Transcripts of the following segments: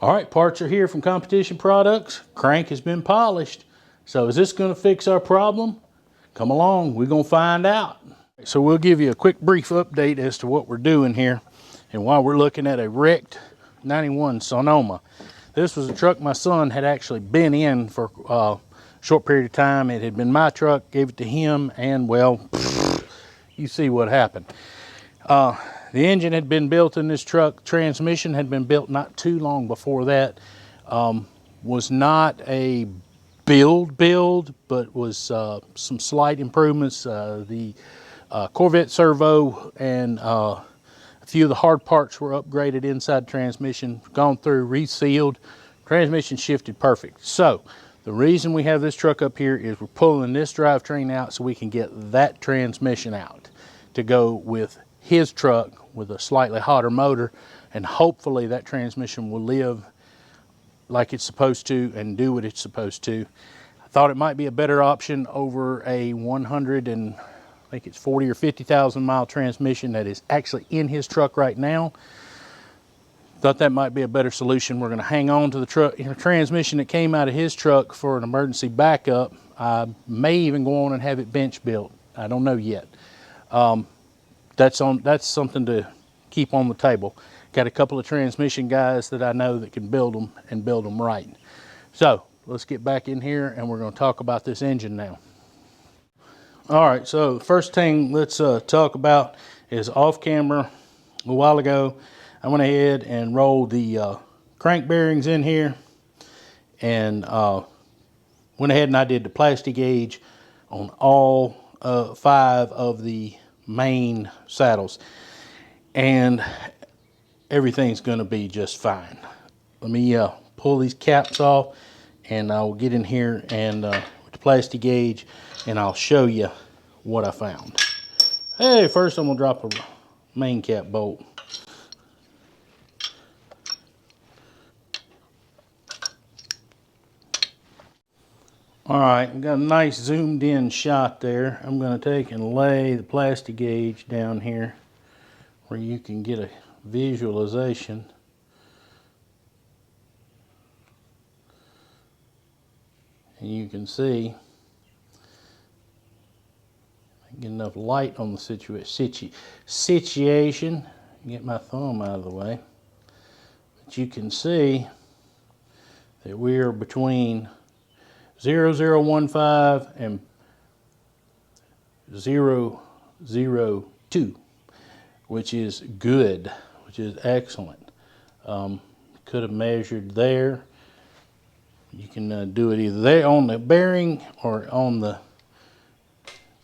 All right, parts are here from Competition Products. Crank has been polished. So is this going to fix our problem? Come along, we're going to find out. So we'll give you a quick brief update as to what we're doing here and why we're looking at a wrecked 91 Sonoma. This was a truck my son had actually been in for a short period of time. It had been my truck, gave it to him, and well, you see what happened. The engine had been built in this truck. Transmission had been built not too long before that. Was not a build, but was some slight improvements. The Corvette servo and a few of the hard parts were upgraded inside transmission, gone through, resealed. Transmission shifted perfect. So the reason we have this truck up here is we're pulling this drivetrain out so we can get that transmission out to go with his truck with a slightly hotter motor, and hopefully that transmission will live like it's supposed to and do what it's supposed to. I thought it might be a better option over a 100 and I think it's 40 or 50,000 mile transmission that is actually in his truck right now. Thought that might be a better solution. We're going to hang on to the transmission that came out of his truck for an emergency backup. I may even go on and have it bench built. I don't know yet. That's something to keep on the table. Got a couple of transmission guys that I know that can build them and build them right. So let's get back in here and we're going to talk about this engine now. All right, so the first thing let's talk about is off camera. A while ago, I went ahead and rolled the crank bearings in here and went ahead and I did the plastic gauge on all 5 of the main saddles, and everything's going to be just fine. Let me pull these caps off and I'll get in here and with the plastic gauge and I'll show you what I found. Hey, first I'm going to drop a main cap bolt. All right, I've got a nice zoomed in shot there. I'm going to take and lay the plastic gauge down here where you can get a visualization. And you can see, get enough light on the situation. Get my thumb out of the way. But you can see that we are between 0015 and 002, which is good, which is excellent. Could have measured there. You can do it either there on the bearing or on the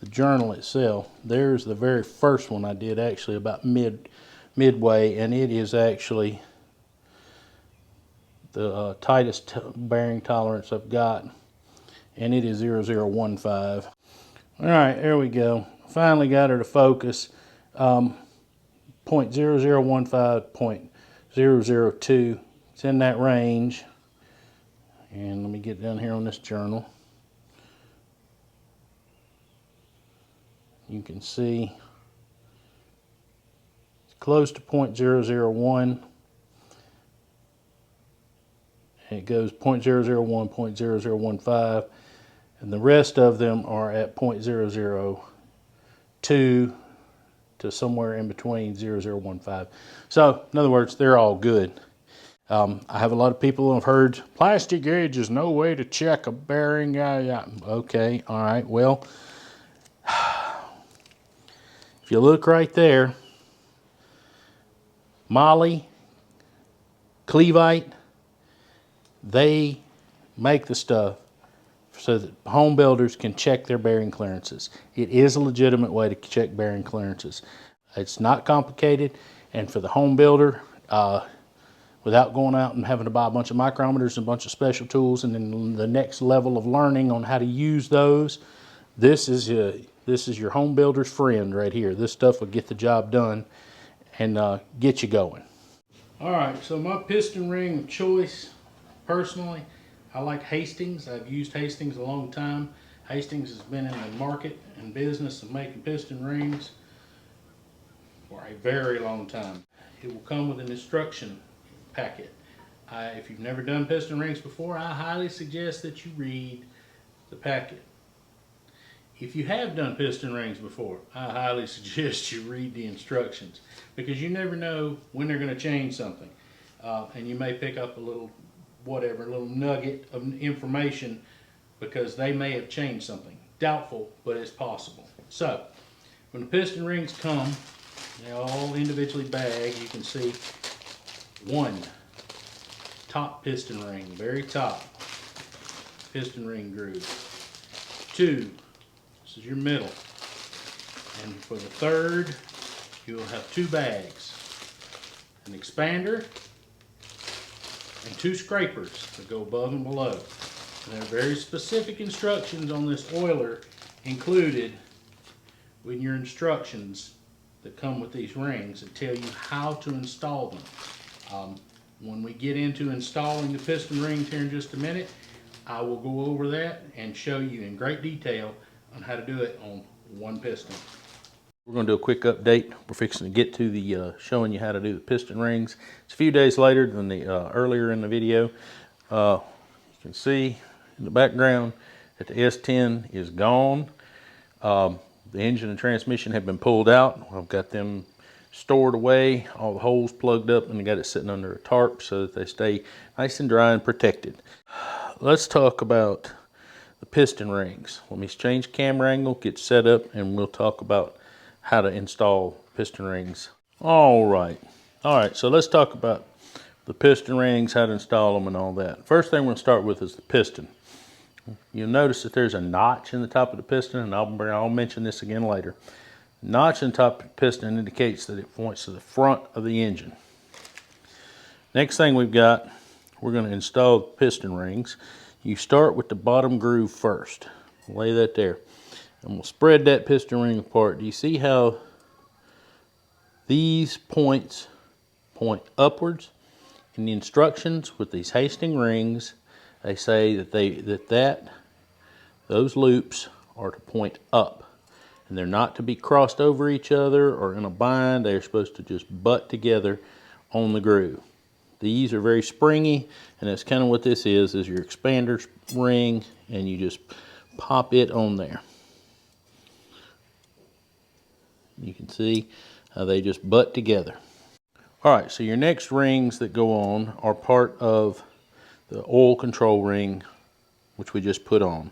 journal itself. There's the very first one I did actually about midway, and it is actually the tightest bearing tolerance I've got. And it is 0015. All right, there we go. Finally got her to focus. 0.0015, 0.002. It's in that range. And let me get down here on this journal. You can see it's close to 0.001. It goes 0.001, 0.0015, and the rest of them are at 0.002 to somewhere in between 0015. So, in other words, they're all good. I have a lot of people who have heard plastic gauge is no way to check a bearing. Okay, all right, well, if you look right there, Molly, Clevite, they make the stuff so that home builders can check their bearing clearances. It is a legitimate way to check bearing clearances. It's not complicated, and for the home builder, without going out and having to buy a bunch of micrometers and a bunch of special tools and then the next level of learning on how to use those, this is your home builder's friend right here. This stuff will get the job done and get you going. All right, so my piston ring of choice, personally, I like Hastings. I've used Hastings a long time. Hastings has been in the market and business of making piston rings for a very long time. It will come with an instruction packet. If you've never done piston rings before, I highly suggest that you read the packet. If you have done piston rings before, I highly suggest you read the instructions, because you never know when they're going to change something. And you may pick up a little little nugget of information, because they may have changed something. Doubtful, but it's possible. So, when the piston rings come, they're all individually bagged. You can see one top piston ring, very top piston ring groove. Two, this is your middle. And for the third, you'll have two bags, an expander and two scrapers that go above and below. And there are very specific instructions on this oiler included in your instructions that come with these rings that tell you how to install them. When we get into installing the piston rings here in just a minute, I will go over that and show you in great detail on how to do it on one piston. We're going to do a quick update. We're fixing to get to the showing you how to do the piston rings. It's a few days later than the earlier in the video. You can see in the background that the S10 is gone. The engine and transmission have been pulled out. I've got them stored away, all the holes plugged up, and I got it sitting under a tarp so that they stay nice and dry and protected. Let's talk about the piston rings. Let me change camera angle, get set up, and we'll talk about how to install piston rings. All right, so let's talk about the piston rings, how to install them and all that. First thing we're going to start with is the piston. You'll notice that there's a notch in the top of the piston, and I'll mention this again later. The notch in the top of the piston indicates that it points to the front of the engine. Next thing we're going to install the piston rings. You start with the bottom groove first. Lay that there. And we'll spread that piston ring apart. Do you see how these points point upwards? In the instructions with these Hastings rings, they say that those loops are to point up. And they're not to be crossed over each other or in a bind. They're supposed to just butt together on the groove. These are very springy, and that's kind of what this is your expander ring, and you just pop it on there. You can see how they just butt together. All right, so your next rings that go on are part of the oil control ring, which we just put on.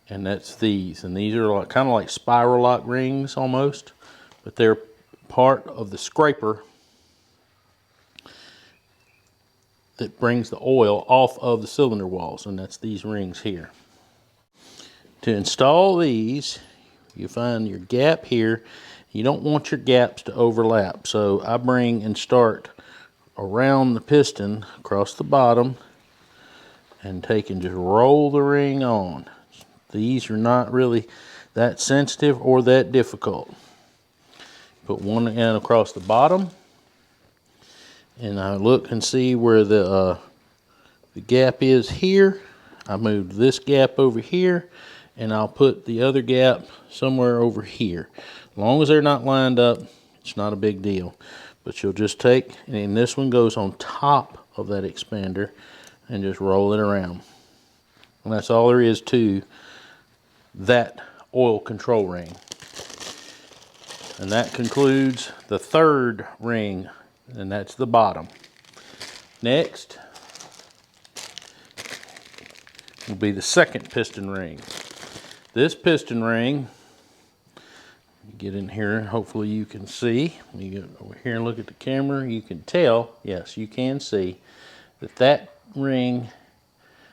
And that's these. And these are kind of like spiral lock rings almost, but they're part of the scraper that brings the oil off of the cylinder walls, and that's these rings here. To install these, you find your gap here. You don't want your gaps to overlap, so I bring and start around the piston across the bottom and take and just roll the ring on. These are not really that sensitive or that difficult. Put one end across the bottom, and I look and see where the gap is here. I move this gap over here, and I'll put the other gap somewhere over here. As long as they're not lined up, it's not a big deal. But you'll just take, and this one goes on top of that expander, and just roll it around. And that's all there is to that oil control ring. And that concludes the third ring, and that's the bottom. Next will be the second piston ring. This piston ring, get in here, hopefully you can see. You get over here and look at the camera, you can tell, yes, you can see, that ring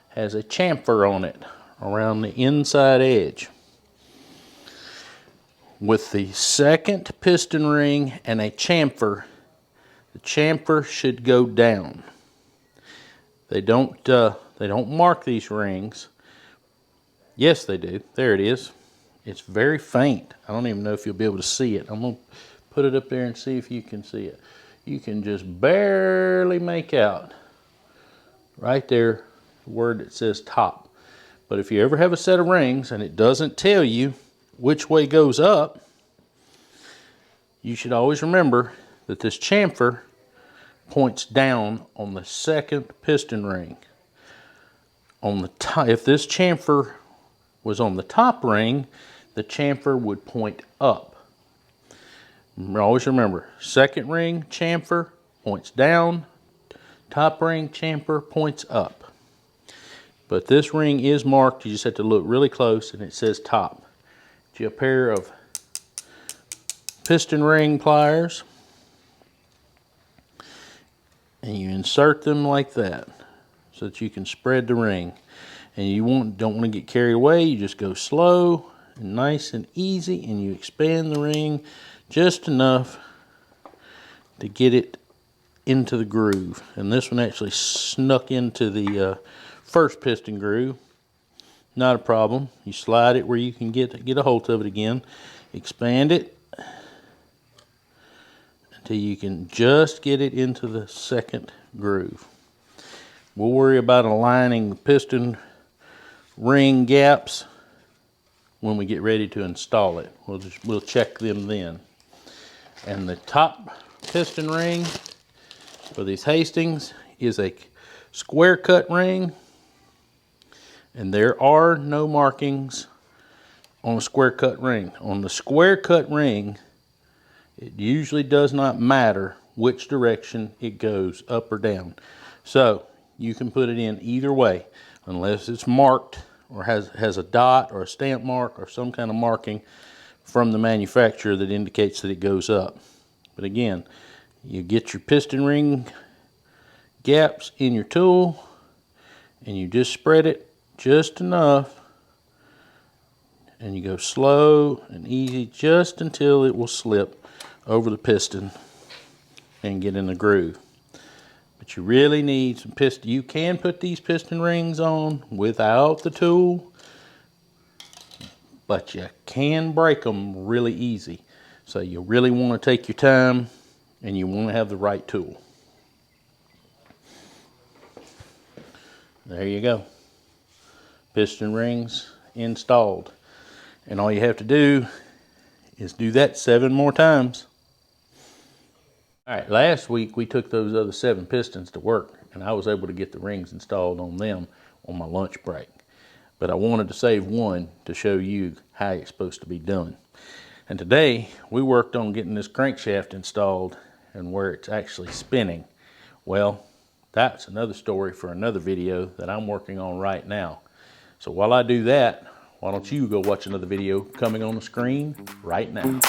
has a chamfer on it around the inside edge. With the second piston ring and a chamfer, the chamfer should go down. They don't mark these rings. Yes, they do. There it is. It's very faint. I don't even know if you'll be able to see it. I'm going to put it up there and see if you can see it. You can just barely make out right there the word that says top. But if you ever have a set of rings and it doesn't tell you which way goes up, you should always remember that this chamfer points down on the second piston ring. On the top, if this chamfer was on the top ring, the chamfer would point up. Always remember, second ring chamfer points down, top ring chamfer points up. But this ring is marked, you just have to look really close, and it says top. Get you a pair of piston ring pliers, and you insert them like that so that you can spread the ring. And you don't want to get carried away. You just go slow and nice and easy, and you expand the ring just enough to get it into the groove. And this one actually snuck into the first piston groove. Not a problem. You slide it where you can get a hold of it again. Expand it until you can just get it into the second groove. We'll worry about aligning the piston ring gaps when we get ready to install it. We'll check them then. And the top piston ring for these Hastings is a square cut ring, and there are no markings on a square cut ring. On the square cut ring, it usually does not matter which direction it goes, up or down. So you can put it in either way, unless it's marked or has a dot or a stamp mark or some kind of marking from the manufacturer that indicates that it goes up. But again, you get your piston ring gaps in your tool, and you just spread it just enough, and you go slow and easy just until it will slip over the piston and get in the groove. But you really need some piston. You can put these piston rings on without the tool, but you can break them really easy. So you really want to take your time, and you want to have the right tool. There you go. Piston rings installed. And all you have to do is do that 7 more times. All right, last week we took those other 7 pistons to work, and I was able to get the rings installed on them on my lunch break. But I wanted to save one to show you how it's supposed to be done. And today we worked on getting this crankshaft installed and where it's actually spinning. Well, that's another story for another video that I'm working on right now. So while I do that, why don't you go watch another video coming on the screen right now.